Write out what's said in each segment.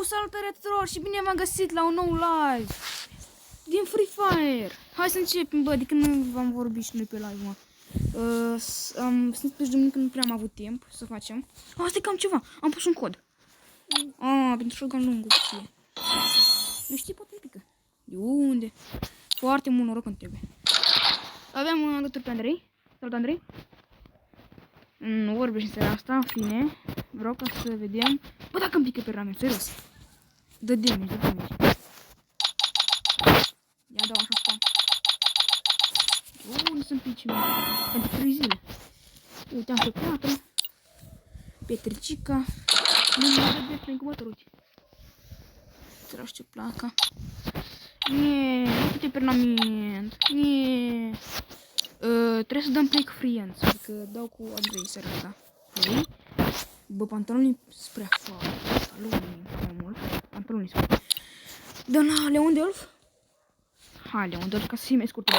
Salutare tuturor și bine v-am găsit la un nou live din Free Fire. Hai să începem, bă, de când nu v-am vorbit și noi pe live, mă. Sunt pe duminică, nu prea am avut timp să facem. Asta e cam ceva, am pus un cod. Pentru shotgun lung, știe. Nu știi, poate un pică. De unde? Foarte mult noroc când trebuie. Aveam alături pe Andrei. Salut, Andrei. Nu vorbești în seara asta, în fine. Vreau ca să vedem. Bă, dacă îmi pică pe ramen, serios. Dă damage, dă damage. Ia dau așa spam. Unde sunt picii mei? Pentru 3 zile. Uite, am pe 4. Petricica. Nu mai dă de pe incubator, uite. Tragi ce placa. Nie, uite permanent. Nie. Trebuie să dăm play cu friends, adică dau cu Andrei seara asta. Play. Bă, pantalonii spre afară. Pantalonii mai mult. Pantalonii spre. Dăm la Leon de Wolf. Hai, Leon de Wolf, ca să fie mai scurt.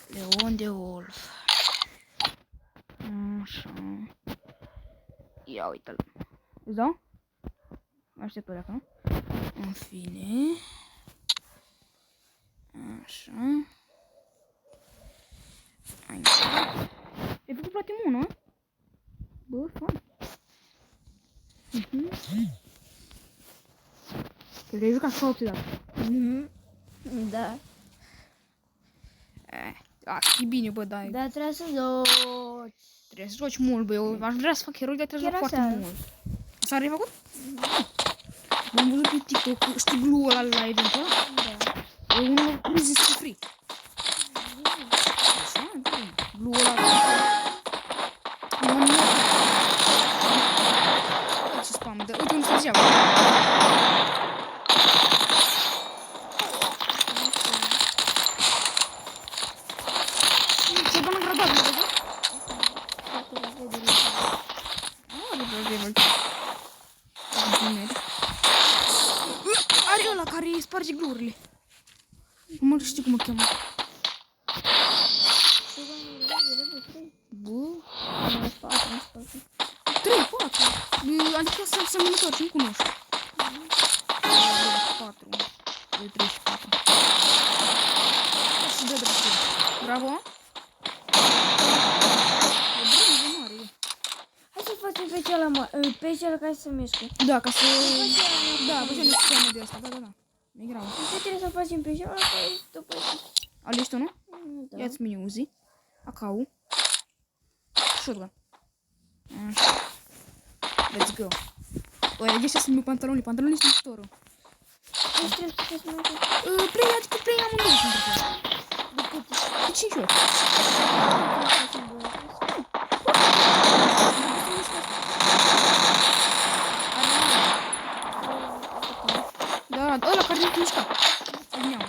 Leon de Wolf. Așa. Ia uite-l. Îți dau? Aștept-o de acolo. În fine. Așa. E făcut plati mună, bă, fan. Că vrei juca ca opții dată. Da. E bine, bă, dai. Dar trebuie să joci. Trebuie să joci mult, bă, eu aș vrea să fac heroi, dar trebuie să joc foarte mult. Asta ar fi făcut? M-am văzut pe TikTok, știi glue-ul ăla la event-ul ăla? Da. E unul resist free. Așa, glue-ul ăla. Ce spam, dă, uite unde se degeaba. Ce bani gradat, nu văzut? Are ăla care îi sparge glurile. Nu mă știu cum o cheamă. Bă, 3, 4. Adică să mă întorc, nu cunoști. 4. 3 și 4. Și dă dreptul. Bravo. Hai să facem pe celălalt, pe cel care se mișcă. Da, ca să... Da, bă, ce-am zis de asta, da. E grav. Ce trebuie să facem pe celălalt, care după ce... Alegi tu, nu? Da. Ia-ți mini Uzi. Acau. Shotgun. Așa. Let's go. Băi, reghește să-mi pantalonii. Pantalonii sunt miștorul. Nu trebuie să faci mai mult. Play, adică play amândouă sunt acolo. De 5 ori. Da, ăla care nu-i mișca. Adineau.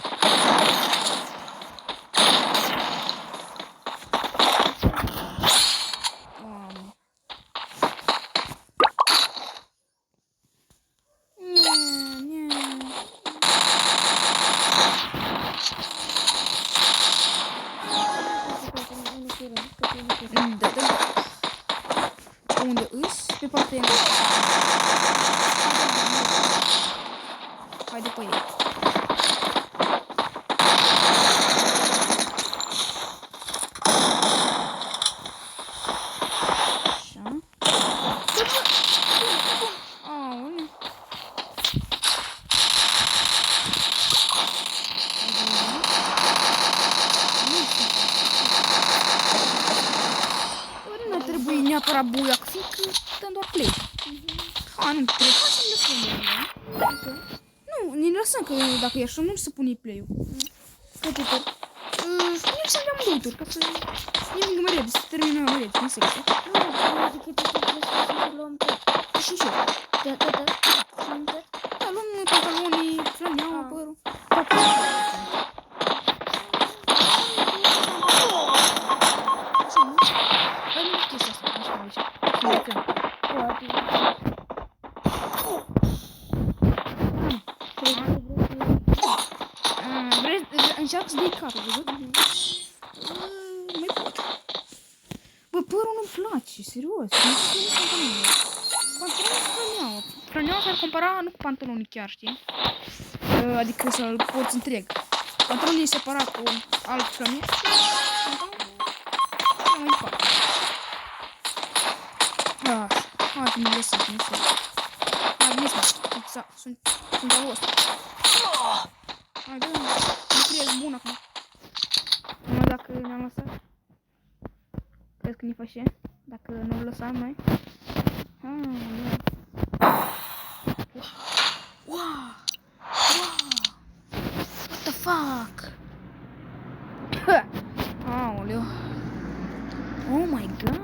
Unde îs? Pe partea aia. Hai după ei. Așa. Aoleu. Nu ar trebui neapărat buiac, fiindcă dăm doar play. Nu trebuie, hai să-mi lăsăm. Nu, ne lăsăm, că dacă e așa, nu se pune play-ul. Câte tot? Nu să dăm 2 turi, ca să ne vingă mai repede, să terminăm mai repede, nu se găsă. Nu, adică tot trebuie să luăm tot. Și ce? Da. Da, luăm pantalonii, flăneaua, părul. Așa, nu? Hai, nu chestia asta, așa, aici. Încearcă să dai capul, văzut? Mai pot. Bă, părul nu-mi place, serios. Nu știu cum să pantalonii flăneaua. franion s-ar compara nu cu pantalonii chiar, știi? Adică să-l porți întreg. Pantalonii e separat cu alt franion. Mai departe. Hai, nu le sunt, nu sunt. Hai, veniți, mă. Sunt la ost. Hai, dă-mi. Nu crezi bun acum. Numai dacă ne-am lăsat. Crezi că ne face? Dacă nu-l lăsam noi. Wow! What the fuck? Aoleu. Oh my god.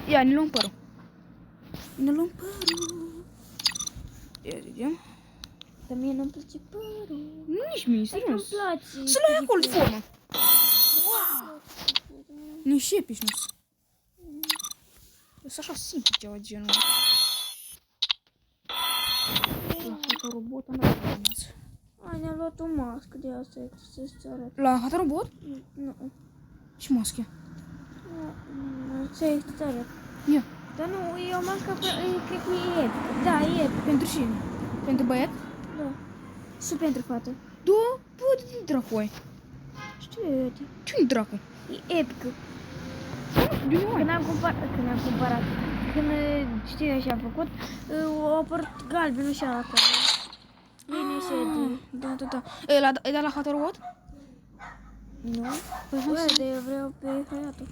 Ia, ne luăm părul. Ne luăm părul. Ia, vedem. Dar mie nu-mi place părul. Nici mie, serios. Nu-mi place. Să le ai acolo de formă. Wow! Nici epici nu sunt. E așa simplu ceva genul. La fata robot am dat. Ai, ne-a luat o mască de asta, să-ți arăt. La fata robot? Nu. Ce mască? Ce-ți arăt? Ia. Dar nu, e o mască, cred că e ed. Da, e ed. Pentru cine? Pentru băiat? Da. Și pentru fată. Da? Bă, de dracu ai? Știu eu, ed. Ce-i dracu? E epică. De nu ai? Când am cumpărat, când știu eu ce am făcut, a apărut galbenul și ala acolo. Bine și ed. Da. E dat la fata robot? Nu? Păi Bă, dar eu vreau pe Hayato.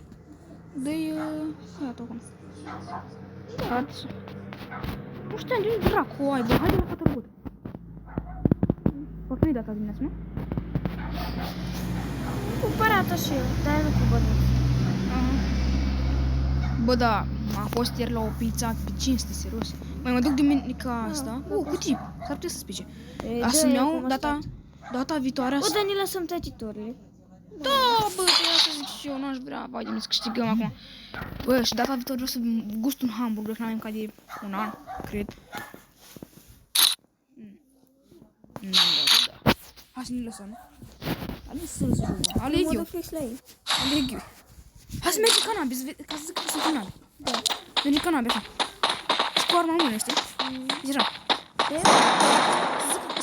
Dă-i Hayato acum. Hayato. Nu știu, de dracu ai, bă, haide la fata robot. Parcă nu-i data dimineața, nu? Am cumpărat-o și eu, dar nu cu bănuț. Bă, da, am fost ieri la o pizza pe 500, serios. Mai mă duc duminica asta. Cu tip, s-ar putea să spice. Să-mi iau data viitoare. O, dar ne lăsăm tătitorile. Da, bă, trebuie să zic și eu, n-aș vrea, vai de mine, să câștigăm acum. Bă, și data viitoare vreau să gust un hamburger, că n-am mâncat de un an, cred. Da. Hai să ne lăsăm. Aleg eu. Mă duc fix la ei. Aleg eu. Hai să mergem cannabis, ca să zic că sunt cannabis. Da. Mergem cannabis, așa. Și cu arma în mână, știi? Zici așa.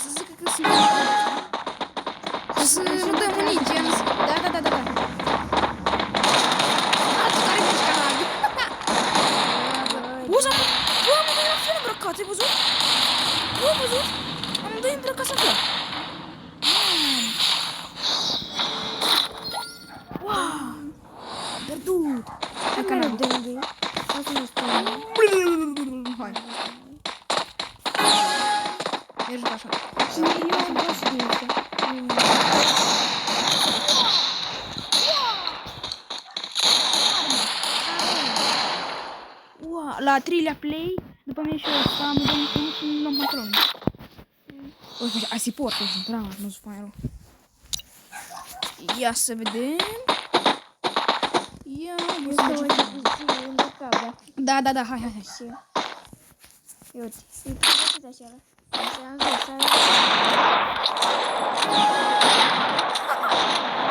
Să zică că sunt cannabis. Să nu dăm unii, gen. Da. Altul care mergi cannabis. Uza, bă, amândoi la fel îmbrăcați, ai văzut? Bă, ai văzut? Amândoi îmbrăcați la fel. Wow! Pierdut! Hai că merg de lângă ei. Hai să ne spunem. Hai. Mergi așa. Și eu am vreau și din astea. Wow, la 3-lea play, după mine și eu ăsta, mă dăm unul și nu luăm pantaloni. Uite, ai support, ești drama, nu se fain rău. Ia să vedem. Ia, Este o zi îmbrăcat, da? Da, hai. Și eu. Uite, e pregătit așa. Așa am zis,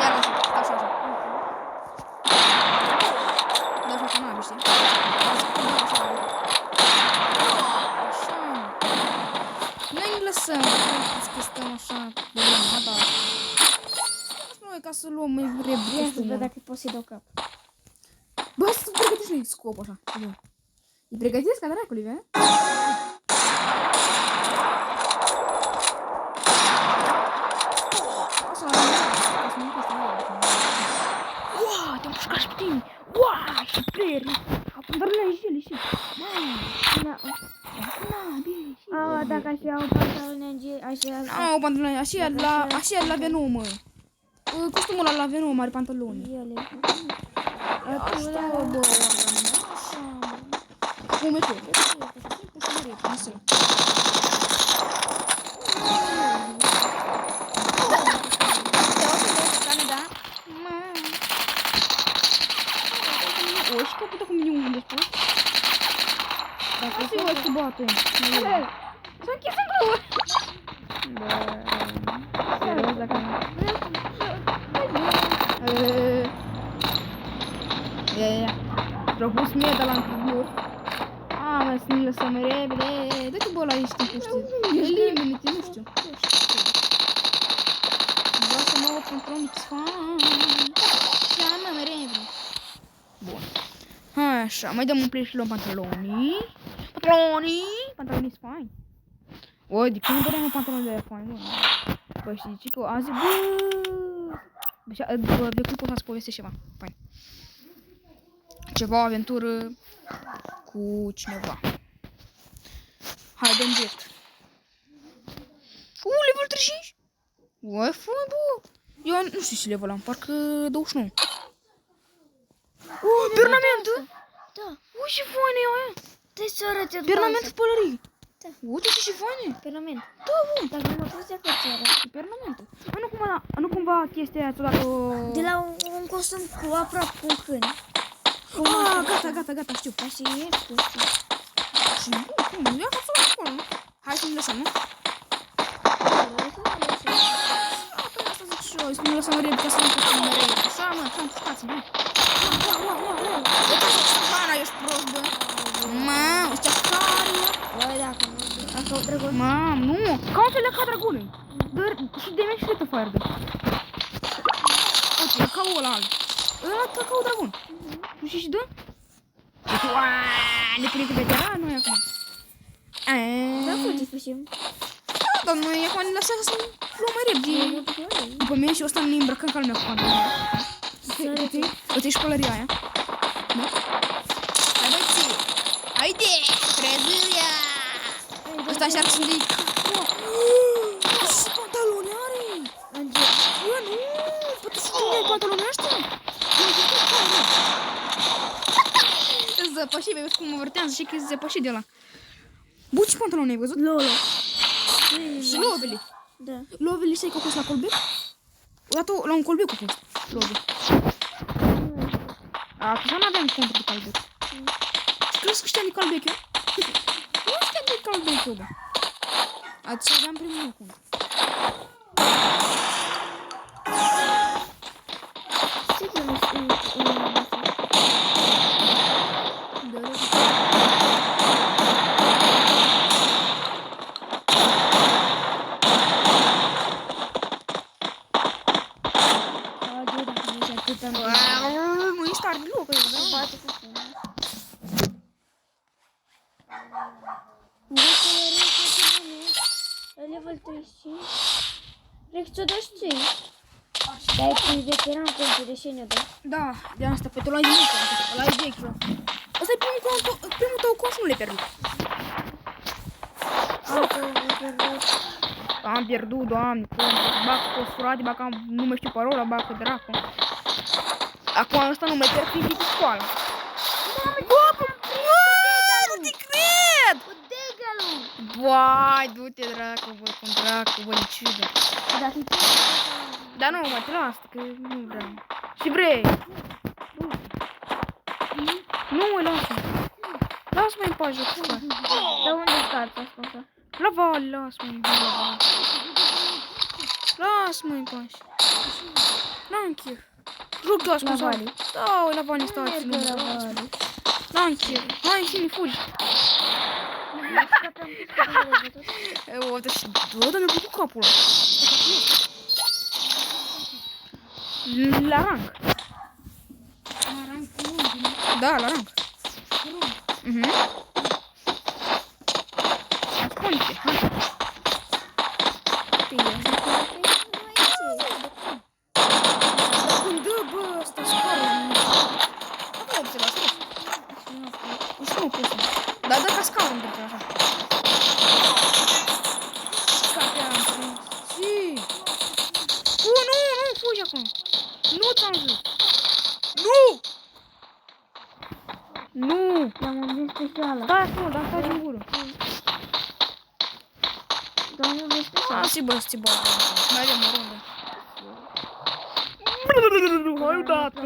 Ia, lasă, așa. Da, așa, că n-am, știi? Așa. Noi ne lăsăm, că stăm așa, de lumea, da. Noi ca să luăm mai repede Ia să costumul. văd dacă pot să-i dau cap. Bă, să pregătești noi scopul așa. E pregătesc ca dracului, vei? Wow, te-am pușcat și pe tine! Wow, și pleri! Dar nu ai jele și... bine, și... Dacă aș iau pantaloni, așa... pantaloni, așa la Venom, mă. Costumul ăla la Venom are pantaloni. Ele. Asta, bă, așa, mă. Cum e tot? Oxe, que eu tô com um depois. Assim, hoje que bota, hein? Só que essa boa. Sério, sacanagem. Propus mie de la întâlniri. Mă, să ne lăsăm repede. Dă-te bă la ești timpul, știu. Elimine-te, nu știu. Vreau să mă iau pantaloni X-Fine. Și am mai repede. Bun. Așa, mai dăm un play și luăm pantalonii. Pantalonii X-Fine. O, de când doream pantaloni de aia Fine, bă. Bă, știi că azi, bă, de clipul ăsta să povestesc ceva. Fine. Ceva aventură cu cineva. Hai, dăm direct. Level 35? Uai, fă, bă. Eu nu știu ce level am, parcă 29. Pernamentul? Da. Ui, ce faină e aia. Trebuie să arăți o Pernamentul pălării. Da. Uite ce faină. Pernament. Da, bă. Dacă nu mă poți să faci arăți. Pernamentul. Nu cumva chestia aia, dacă... De la un costum cu aproape cu un câine. Gata, știu. Dar și e costum. Și bun, ia ca să o acolo, nu? Hai să ne lăsăm, nu? Asta zic și eu, să ne lăsăm repede, ca să nu putem mereu. Așa, mă, așa, împușcați, nu? Uite așa, Ștefana, ești prost, bă. Mamă, ăștia care? Băi, dacă nu, așa o drăgost. Mamă, nu, caută-le ca dragonul. Dar și de mine și de fire dă. Uite, ca ăla alt. Ăla ca o dragon. Nu știi și dă? Ne pune pe veteran, noi acum. Da, cum facem? Dar noi acum ne lăsăm să luăm mai repede. După mine și ăsta ne îmbrăcăm ca lumea cu pantaloni. Uite și pălăria aia. Da? Hai băieții! Haide! Trezâia! Ăsta încearcă să-mi dea ce pantaloni are? Bă, nu! Poate să tu pantaloni ăștia? Zăpășit, vezi cum mă vârtează și că e zăpășit de ăla. Bă, ce pantaloni ai văzut? Lolo. Și lovele. Da. Lovele știi că a fost la colbec? Odată la un colbec a fost love. Așa n-aveam cont de colbec. Și crezi că știam de colbec eu? Nu știam de colbec eu, bă. Atunci aveam primul meu cont. Sigur nu știu. Nu ești tare deloc, că eu Bate cu fumă. Level 35. Rex, ți-o dai și ție. Dai cu veteran pentru deșeniu, da? Da, de asta, pe tu l-ai mică, l-ai vechi, bă. Ăsta e primul tău cont, nu le-ai pierdut. Am pierdut, doamne, bac fosforate, bac nu mai știu parola, bac cu dracu. Acum ăsta nu mai pierd fizic cu școală. Bă, nu te cred! Cu degelul! Vai, du-te dracu, bă, cum dracu, bă, niciudă. Dacă îi pui Dar nu, mă, te las, că nu vreau. Și vrei? Nu, mă, lasă-mă. Lasă-mă în pace, cu scoate. Dar unde scarți asta? La vale, lasă-mă în vale. Lasă-mă în pace. N-am chef. Rugați La cu vale. Da, la vale stau Nu aici. merg la vale. N-am chef. Hai, ține, fugi. O, dar mi-a putut capul ăla. La rang. Da, la rang. Ascunde-te, hai. Când dă, bă, ăsta scară. Acum o la asta. Nici nu o pus. Dar dă ca scară între așa. Scară am prins. Si. Nu, fugi acum. Nu ți-am zis. Nu! Nu! L-am învins specială. Stai acolo, dar stai din gură. Dar nu vezi specială. Lasă-i bă, să-ți bă. Mai avem o rundă. Hai odată!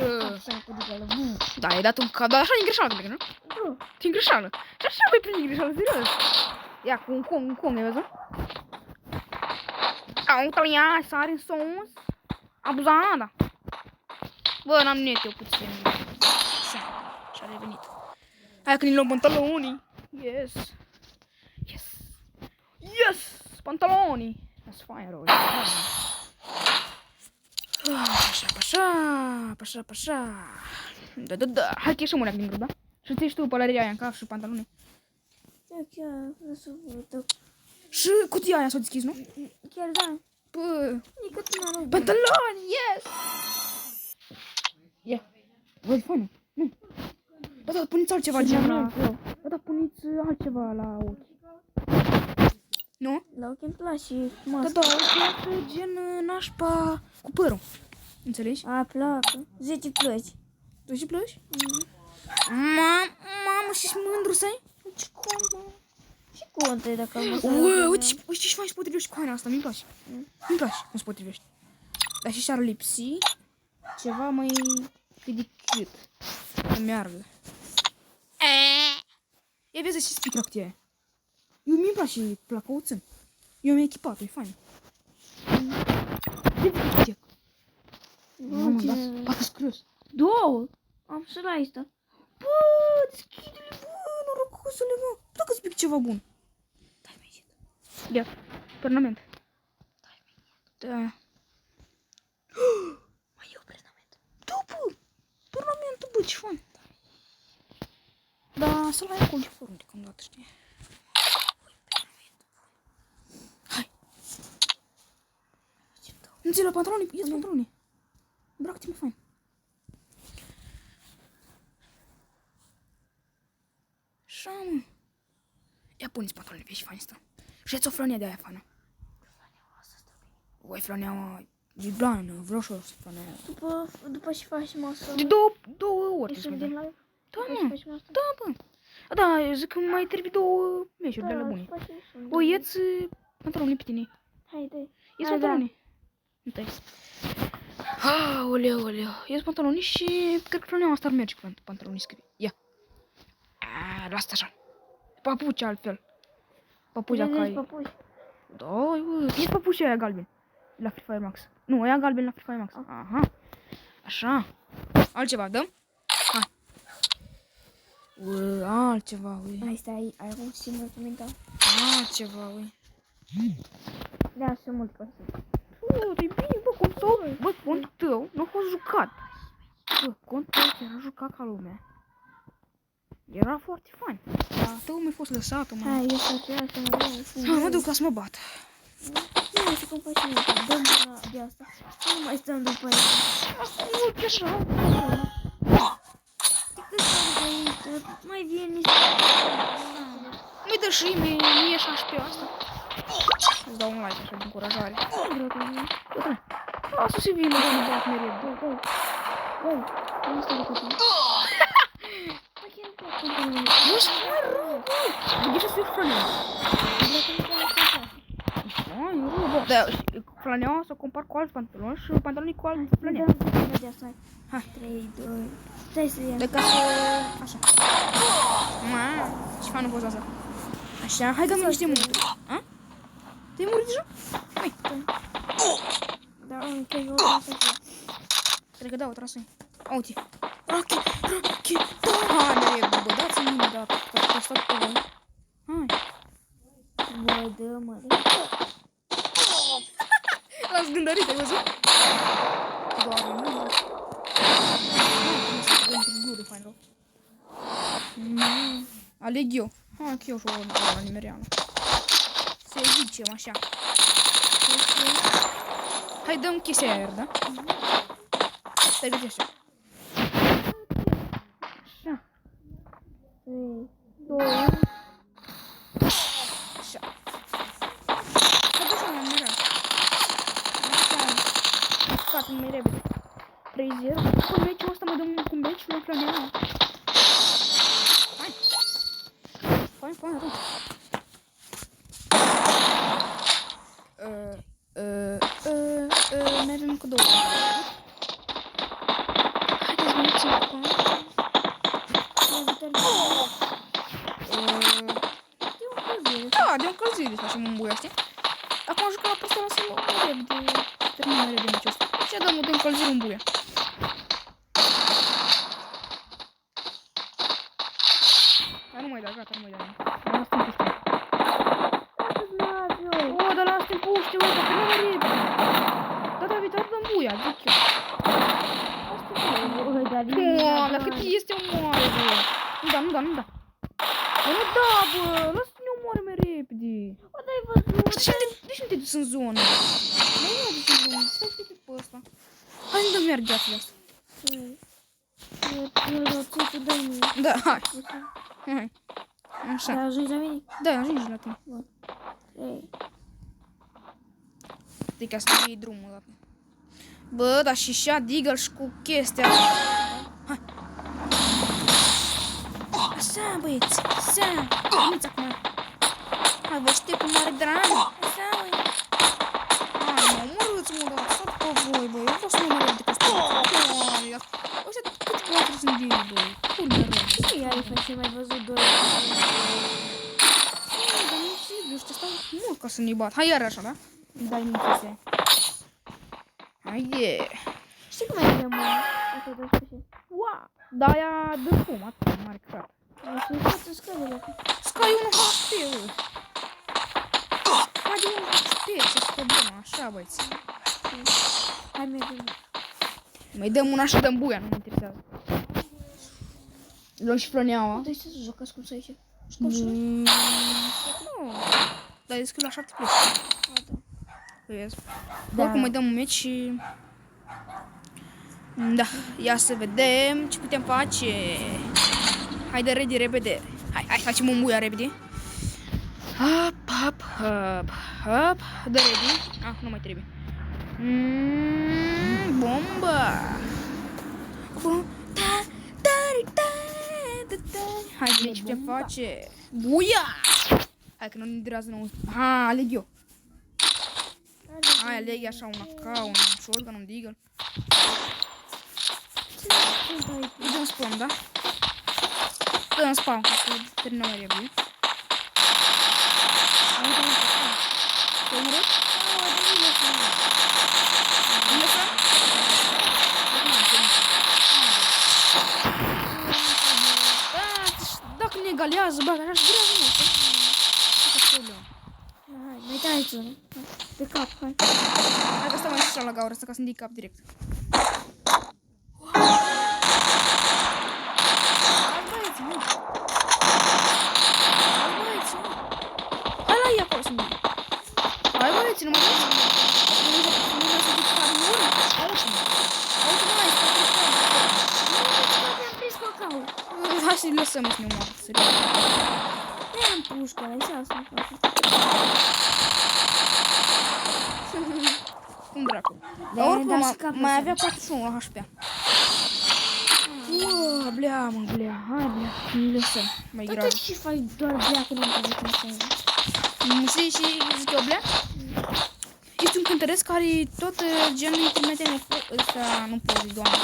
Da, ai dat un cap, dar așa e greșeală, cred, nu? Nu. E greșeală. Și așa mai prinde greșeală, serios. Ia, cu un com, ai văzut? Un italian, sare în sos. Abuzada. Bă, n-am net eu puțin. Așa, și-a revenit. Hai că ne luăm pantalonii. Yes. Yes. Yes! Pantaloni! That's fine, Roy. Așa. Da. Hai că ieșim una din grup, da? Și ții și tu pălăria aia în cap și pantaloni. Da, chiar, nu să văd. Și cutia aia s-o deschis, nu? Chiar da. Bă, E că tu n-am pantaloni, yes! Ia, văd fană, nu. Da, puneți altceva gen la... Da, puneți altceva la ochi. Nu? La ochi îmi place Da, masca. ochi gen nașpa cu părul. Înțelegi? A, placă. 10 plăci. Tu și plăci? Mamă, și-și mândru să ai? Ce con, mă. Și conte dacă am să Uite ce fain se potrivește cu haina asta, mi-mi place. Mi-mi place cum se potrivește. Dar și și-ar lipsi ceva mai pedicit. Să meargă. Ia vezi ce spică cutia aia. Eu mi-mi place placăuțân. Eu mi-am echipat, e fain. Vezi că cutia. Mamă, da, parcă-s curios. Două! Am și la asta. Bă, deschide-le, bă, norocosule, mă. Dacă spic ceva bun. Dai mi zid. Ia, pernament. Dai mi zid. Da. Mai e o pernament. Da, bă, pernamentul, bă, ce fain. Da, să-l ai acolo de porunde, cam dată, știi. Hai. Nu ți la pantaloni, ia-ți pantaloni. Îmbracă-te, mă, fain. Așa, mă. Ia puneți pantaloni, vezi, fain asta. Și ia-ți o flanea de aia, fană. Oi, flanea de blană, vreau și o flanea. După ce faci masă. De două ori. Ești din live? Da, mă. Da, bă. Da, eu zic că mai trebuie două meciuri de la bune. O, ia-ți pantaloni pe tine. Hai, dai. Ia-ți pantaloni. Nu tai. Aoleu. Ia-ți pantaloni și cred că flanea asta ar merge cu pantaloni scrie. Ia. Lasă așa. Papuci altfel. Papuci dacă ai. Da, ia papuci aia galben. La Free Fire Max. Nu, aia galben la Free Fire Max. Aha. Așa. Altceva, dăm? Hai. Altceva, ui. Hai, stai, ai avut singur comentar. Altceva, ui. Da, sunt mult posibil. E bine, bă, contul tău nu a fost jucat. Bă, contul tău era jucat ca lumea. Era foarte fain. Dar tău mi-a fost lăsat, mă. Hai, eu să Mă duc ca să mă bat. Nu, să cumpăr și mie. Dăm de asta. Nu mai stăm după aia. Asta e ok așa. Mai vine niște... Mi-i dă și mie și pe asta. Îți dau un like așa de încurajare. Lasă să vină, că nu bat mereu. Nu stai de copii. Nu știu, mă rog, bă. De ce să-i flanea? Eu rog, bă. Da, flaneaua să compar cu alți pantaloni și pantalonii cu alți flanea. Hai. 3, 2... Stai să ia. De ca să... Așa. Ce fană poza asta? Așa, hai că mi niște multe. Te-ai murit deja? Hai. Da, cred că o să fie. Cred că da, o trasă-i. Uite. Rocky, da! Hai, mereu, bă, dați-mi mine, da, că a stat pe voi. Hai. Bă, dă-mă. L-am zgândărit, ai văzut? Doare, nu, da. Aleg eu. Hai că eu și o la nimereană. Să zicem așa. Hai, dăm chestia aia, da? Stai de așa. Așa. 3, 2. Așa. Hai, dă-și mai mărea. Așa. Fac mai repede. 3-0. Cu meciul ăsta mai dăm cu meci, nu planeam. Fain, rău. Mergem cu două. Haideți, mergem cu de încălzire facem un buia, știi? Acum am jucat la postul ăla să mă repede. Termin mai repede meciul ăsta. Și dăm de încălzire un buia. Dar nu mai da, gata, nu mai da. Uite, uite, că nu mai repede. Data viitoare dăm buia, zic eu. Băi, dar Doamne, cât este omoară, bă. Nu da, nu da, nu da. Bă, nu da, bă, lasă-te ne omoară mai repede. Bă, dar ai văzut? De ce nu te-ai dus în zonă? Nu m-am dus în zonă, stai să te pe ăsta. Hai să dăm iar gheațele astea. Eu roțit, tu dă-i mie. Da, hai. Hai. Așa. Dar ajungi la mine? Da, ajungi la tine. Ei. Stai ca să iei drumul ăla. Bă, dar și șa Deagle și cu chestia asta. Hai. Așa, băieți, așa. Veniți acum. Hai, vă știu cu mare drag. Așa, băi. Hai, mă, omorâți-mă, dar stat pe voi, băi. Eu vreau să mă măresc de costum. Hai, ăștia câți cuatru sunt de ei, băi. Culme rău. Ce ai face mai văzut doi? Dar nu știu, ăștia stau mult ca să ne bat. Hai iar așa, da? Dai mințise. Hai, e. Știi cum ai de mână? Uite, dă și Wow! Da, aia dă fum, atât, mare crap. sunt toate scările. Scai 1 HP, bă. Scai de 1 HP, ce-s problema, așa, băieți. Hai, mergem. Mai dăm una și dăm buia, nu mă interesează. Luăm și flăneaua. Dă-i să jocați cum să ieși. Nu. Dar zic că la 7 plus. Vezi? Da. Oricum mai dăm un meci și... Da, ia să vedem ce putem face. Haide, ready, repede. Hai, facem un buia repede. Hop, hop, hop, hop. Dă ready. Ah, nu mai trebuie. Bomba. Hai, bine, ce putem face? Buia! Hai că nu ne durează nouă. Ha, aleg eu. Hai, aleg așa una ca un shotgun, un deagle. Îi dăm spawn, da? Dăm spawn, ca să terminăm mai repede. Te-ai omorât? Nu lăsa? Dacă ne egalează, bă, așa și durează mult. Hai, mai tai tu. Pe cap, hai. Hai că stau mai așa la gaură asta ca să-mi dai cap direct. Hai băieți, nu. Hai băieți, nu. Hai la ei acolo să-mi dai. Hai băieți, nu mă duci? Nu vreau să duc care în ură? Auzi-mă. Auzi-mă, hai, stai pe cap. Am prins cocau. Hai să-i lăsăm să ne omoară, serios. Ia-mi pușca, ăla, așa să-mi faci. Cum dracu. Da, Dar oricum da, și capul mai să- avea 41 la HP. Blea, mă, blea. Hai, blea. Nu lăsăm. Mai Dar grav. tu ce faci doar blea când am văzut cum să Știi și zic eu, blea? Este un cântăresc care tot genul intermediar ăsta, nu pot zi, doamne.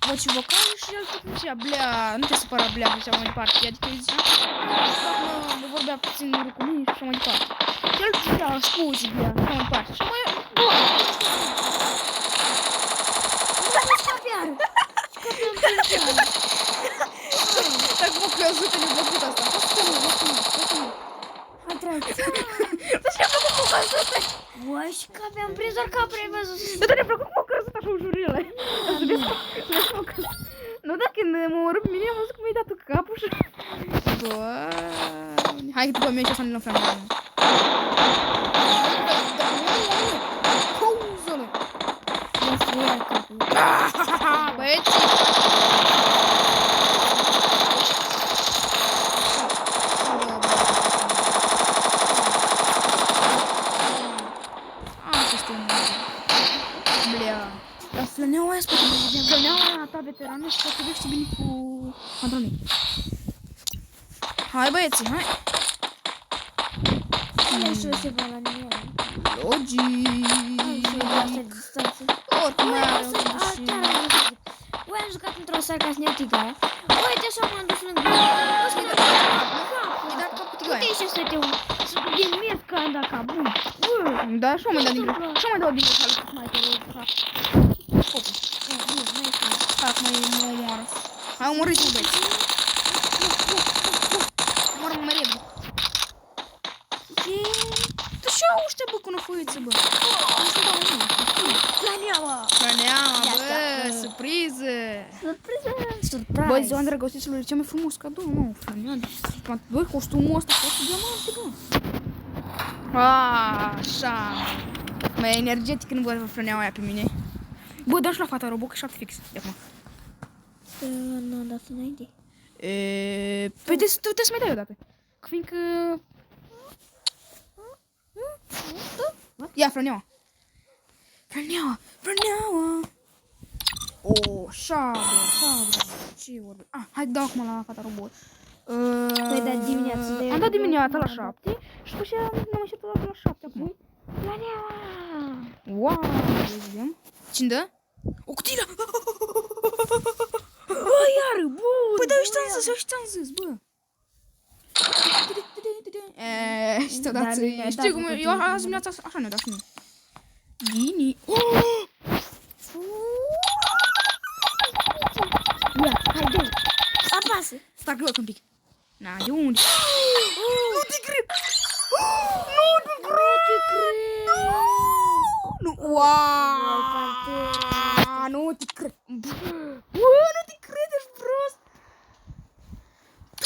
Voci vocale și el tot zicea, blea, nu te supăra, blea, și așa mai departe. Adică el zicea, nu vorbea puțin urât cu mine și așa mai departe. Și el zicea, scuzi, blea, și așa mai departe. Și mai... Nu scap iar! Scap iar în prins iar! Dacă mă crezut, ne-a plăcut asta. Hai, trag! Dar și-a plăcut mă crezut. Băi, și cap i-am prins doar capul, ai văzut? Dar ne-a plăcut mă crezut așa ușurile. Nu, dar când mă urât pe mine, am văzut cum i-ai dat capul și... Doamne. Hai că după mine și o să ne luăm frână. Cauză-le. Ia să ia capul. Băieți! Asta este un blea. Dar flăneaua aia spune, flăneaua aia ta veterană și potrivește bine cu pantalonii. Hai băieții, hai! Nu știu ceva la nimeni. Logic! Asta distanță. Oricum mai are o Chiar și... am văzut. Băi, am jucat într-o seară ca să ne iau tigaia. Uite, așa m-am dus lângă. O să ne dau capul. I-ai dat capul Uite, tigaia. ești să te un... Din miez că am dat cap. Bun. Da, și-o mai dau din greu. Și-o mai dau din greu să alăcut mai tău. Copul. Hai, acum mă omoară. Hai, omorâți-mă, băieți. Omoară-mă mai repede. Ce? Tu și au ăștia, bă, cu năfoiță, bă. Nu știu, da, unul. Planeaua! Planeama, Ia bă, stea. surpriză. Surpriză! Surprise! Bă, ziua îndrăgostiților, cel mai frumos cadou, mă, Flănean. Bă, costumul ăsta costă diamante, bă. Așa, mai energetic când văd Flăneaua aia pe mine. Bă, dă-și la fata robot, că 7 fix, de acum. Nu am dat înainte. Păi trebuie să mai dai o dată. Fiindcă... Ia, Flăneaua. Flăneaua, Flăneaua. O, șabră. Ce vorbe? Ah, hai dau acum la fata robot. Păi da, dimineața de... Am dat dimineața la 7 și după aceea n-am mai știut la 7 acum. Planeaua! Wow, vedem. Cine dă? O cutilă! Bă, iar, bun! Păi da, eu ți-am zis, bă. Și ți-o dat ție. Știi cum, eu azi dimineața așa ne-o dat și mie. Gini. Ia, hai, dă-i! Apasă! Stai gloc un pic. Na, de unde? Nu te cred! Nu te cred! Nu! Wow! Nu te cred! Bă, nu te cred, ești prost!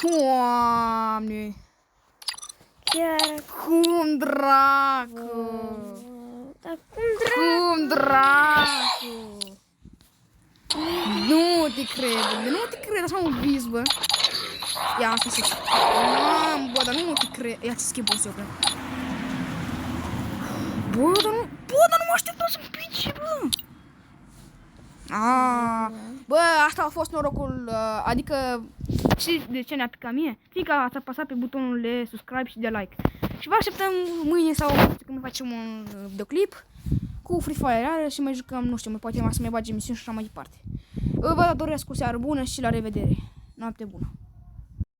Doamne! Chiar... Cum dracu! Dar Cum dracu! Nu te cred, nu te cred, așa un vis, bă. Ia, asta se... Mamă, bă, dar nu te cred. Ia, ce schimbă eu, bă. Bă, dar nu mă așteptam să-mi pice, bă. Bă, asta a fost norocul, adică, știi de ce ne-a picat mie? Fiindcă ați apăsat pe butonul de subscribe și de like. Și vă așteptăm mâine sau când facem un videoclip cu Free Fire și mai jucăm, nu știu, poate mai să mai bagi emisiuni și așa mai departe. Vă doresc o seară bună și la revedere. Noapte bună.